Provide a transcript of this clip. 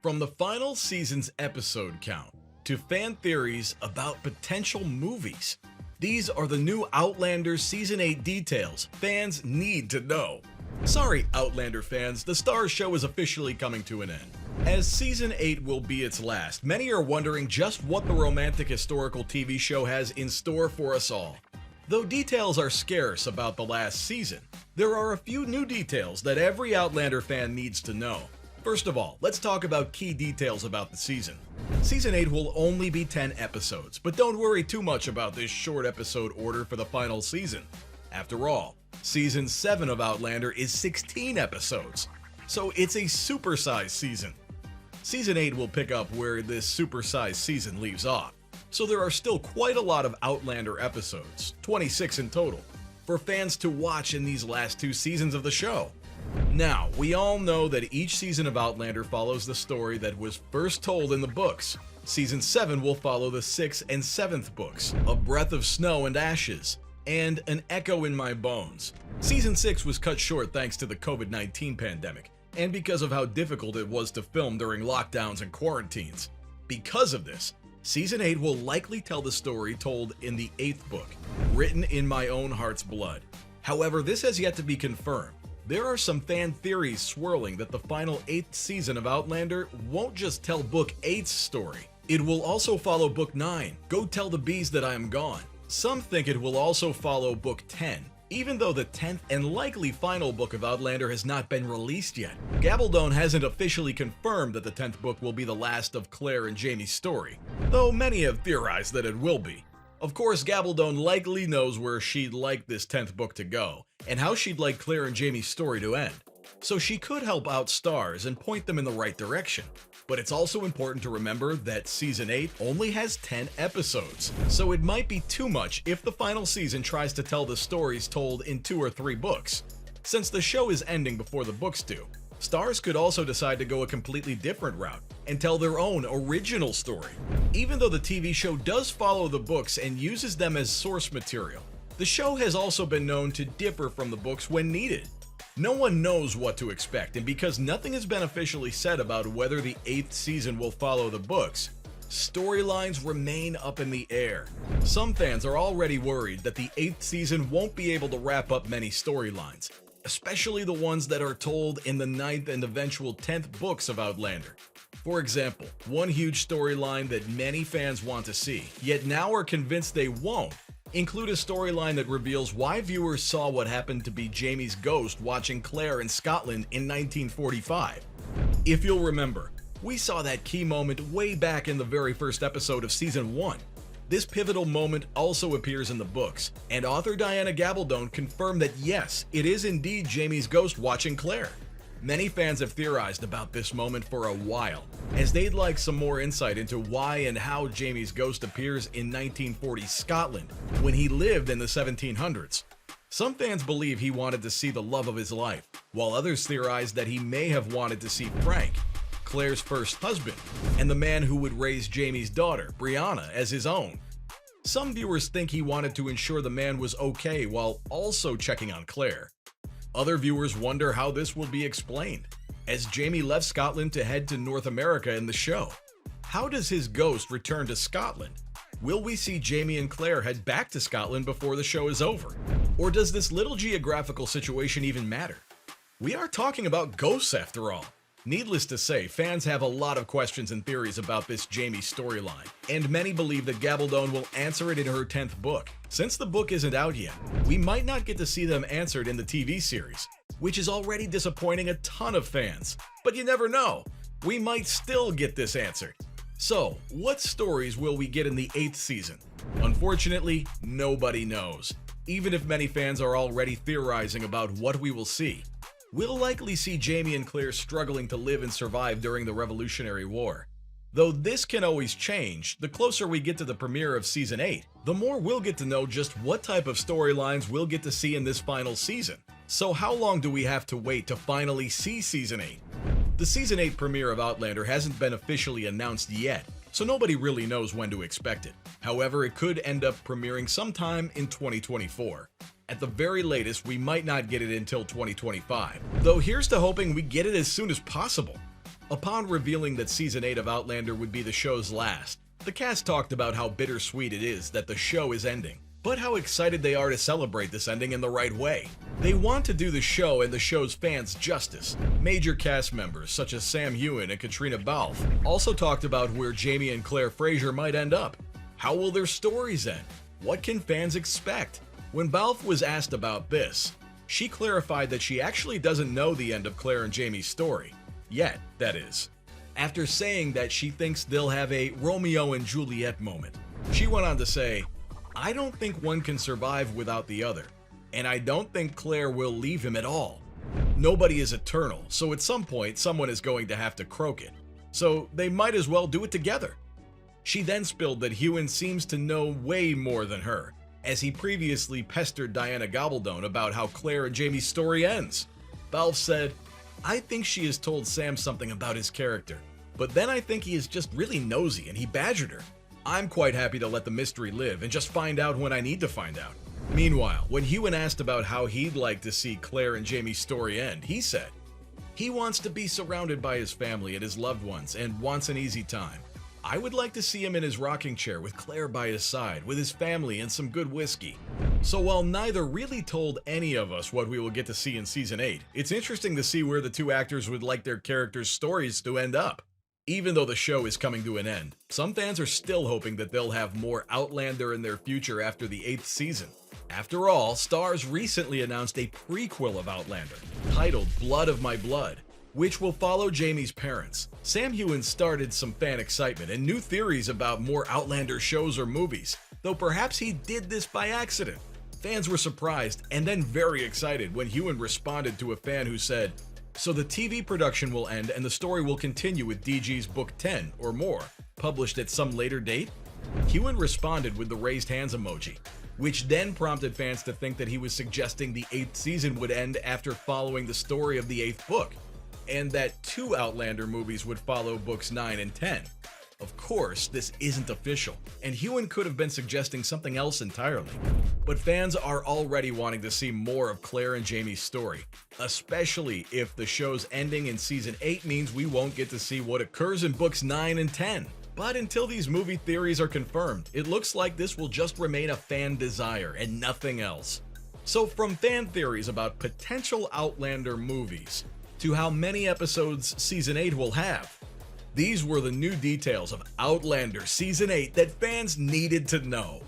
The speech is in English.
From the final season's episode count to fan theories about potential movies, these are the new Outlander Season 8 details fans need to know. Sorry, Outlander fans, the Starz show is officially coming to an end. As Season 8 will be its last, many are wondering just what the romantic historical TV show has in store for us all. Though details are scarce about the last season, there are a few new details that every Outlander fan needs to know. First of all, let's talk about key details about the season. Season 8 will only be 10 episodes, but don't worry too much about this short episode order for the final season. After all, Season 7 of Outlander is 16 episodes, so it's a supersized season. Season 8 will pick up where this supersized season leaves off, so there are still quite a lot of Outlander episodes, 26 in total, for fans to watch in these last two seasons of the show. Now, we all know that each season of Outlander follows the story that was first told in the books. Season 7 will follow the 6th and 7th books, A Breath of Snow and Ashes, and An Echo in My Bones. Season 6 was cut short thanks to the COVID-19 pandemic, and because of how difficult it was to film during lockdowns and quarantines. Because of this, Season 8 will likely tell the story told in the 8th book, Written in My Own Heart's Blood. However, this has yet to be confirmed. There are some fan theories swirling that the final 8th season of Outlander won't just tell Book 8's story. It will also follow Book 9, Go Tell the Bees That I Am Gone. Some think it will also follow Book 10, even though the 10th and likely final book of Outlander has not been released yet. Gabaldon hasn't officially confirmed that the 10th book will be the last of Claire and Jamie's story, though many have theorized that it will be. Of course, Gabaldon likely knows where she'd like this 10th book to go, and how she'd like Claire and Jamie's story to end, so she could help out Starz and point them in the right direction. But it's also important to remember that Season 8 only has 10 episodes, so it might be too much if the final season tries to tell the stories told in 2 or 3 books. Since the show is ending before the books do, Starz could also decide to go a completely different route and tell their own original story. Even though the TV show does follow the books and uses them as source material, the show has also been known to differ from the books when needed. No one knows what to expect, and because nothing has been officially said about whether the 8th season will follow the books, storylines remain up in the air. Some fans are already worried that the 8th season won't be able to wrap up many storylines, especially the ones that are told in the 9th and eventual 10th books of Outlander. For example, one huge storyline that many fans want to see, yet now are convinced they won't, include a storyline that reveals why viewers saw what happened to be Jamie's ghost watching Claire in Scotland in 1945. If you'll remember, we saw that key moment way back in the very first episode of Season 1. This pivotal moment also appears in the books, and author Diana Gabaldon confirmed that yes, it is indeed Jamie's ghost watching Claire. Many fans have theorized about this moment for a while, as they'd like some more insight into why and how Jamie's ghost appears in 1940 Scotland, when he lived in the 1700s. Some fans believe he wanted to see the love of his life, while others theorize that he may have wanted to see Frank, Claire's first husband, and the man who would raise Jamie's daughter, Brianna, as his own. Some viewers think he wanted to ensure the man was okay while also checking on Claire. Other viewers wonder how this will be explained, as Jamie left Scotland to head to North America in the show. How does his ghost return to Scotland? Will we see Jamie and Claire head back to Scotland before the show is over? Or does this little geographical situation even matter? We are talking about ghosts after all. Needless to say, fans have a lot of questions and theories about this Jamie storyline, and many believe that Gabaldon will answer it in her 10th book. Since the book isn't out yet, we might not get to see them answered in the TV series, which is already disappointing a ton of fans. But you never know, we might still get this answered. So, what stories will we get in the 8th season? Unfortunately, nobody knows, even if many fans are already theorizing about what we will see. We'll likely see Jamie and Claire struggling to live and survive during the Revolutionary War. Though this can always change, the closer we get to the premiere of Season 8, the more we'll get to know just what type of storylines we'll get to see in this final season. So how long do we have to wait to finally see Season 8? The Season 8 premiere of Outlander hasn't been officially announced yet, so nobody really knows when to expect it. However, it could end up premiering sometime in 2024. At the very latest, we might not get it until 2025. Though here's to hoping we get it as soon as possible. Upon revealing that Season 8 of Outlander would be the show's last, the cast talked about how bittersweet it is that the show is ending, but how excited they are to celebrate this ending in the right way. They want to do the show and the show's fans justice. Major cast members such as Sam Heughan and Katrina Balfe also talked about where Jamie and Claire Fraser might end up. How will their stories end? What can fans expect? When Balfe was asked about this, she clarified that she actually doesn't know the end of Claire and Jamie's story. Yet, that is. After saying that she thinks they'll have a Romeo and Juliet moment, she went on to say, "I don't think one can survive without the other, and I don't think Claire will leave him at all. Nobody is eternal, so at some point someone is going to have to croak it, so they might as well do it together." She then spilled that Heughan seems to know way more than her, as he previously pestered Diana Gabaldon about how Claire and Jamie's story ends. Balfe said, "I think she has told Sam something about his character, but then I think he is just really nosy and he badgered her. I'm quite happy to let the mystery live and just find out when I need to find out." Meanwhile, when Heughan asked about how he'd like to see Claire and Jamie's story end, he said, "He wants to be surrounded by his family and his loved ones and wants an easy time. I would like to see him in his rocking chair with Claire by his side, with his family and some good whiskey." So while neither really told any of us what we will get to see in Season 8, it's interesting to see where the two actors would like their characters' stories to end up. Even though the show is coming to an end, some fans are still hoping that they'll have more Outlander in their future after the 8th season. After all, Starz recently announced a prequel of Outlander, titled Blood of My Blood, which will follow Jamie's parents. Sam Heughan started some fan excitement and new theories about more Outlander shows or movies, though perhaps he did this by accident. Fans were surprised and then very excited when Heughan responded to a fan who said, "So the TV production will end and the story will continue with DG's Book 10 or more, published at some later date?" Heughan responded with the raised hands emoji, which then prompted fans to think that he was suggesting the 8th season would end after following the story of the 8th book, and that 2 Outlander movies would follow books 9 and 10. Of course, this isn't official, and Heughan could have been suggesting something else entirely. But fans are already wanting to see more of Claire and Jamie's story, especially if the show's ending in Season 8 means we won't get to see what occurs in books 9 and 10. But until these movie theories are confirmed, it looks like this will just remain a fan desire and nothing else. So from fan theories about potential Outlander movies, to how many episodes Season 8 will have, these were the new details of Outlander Season 8 that fans needed to know.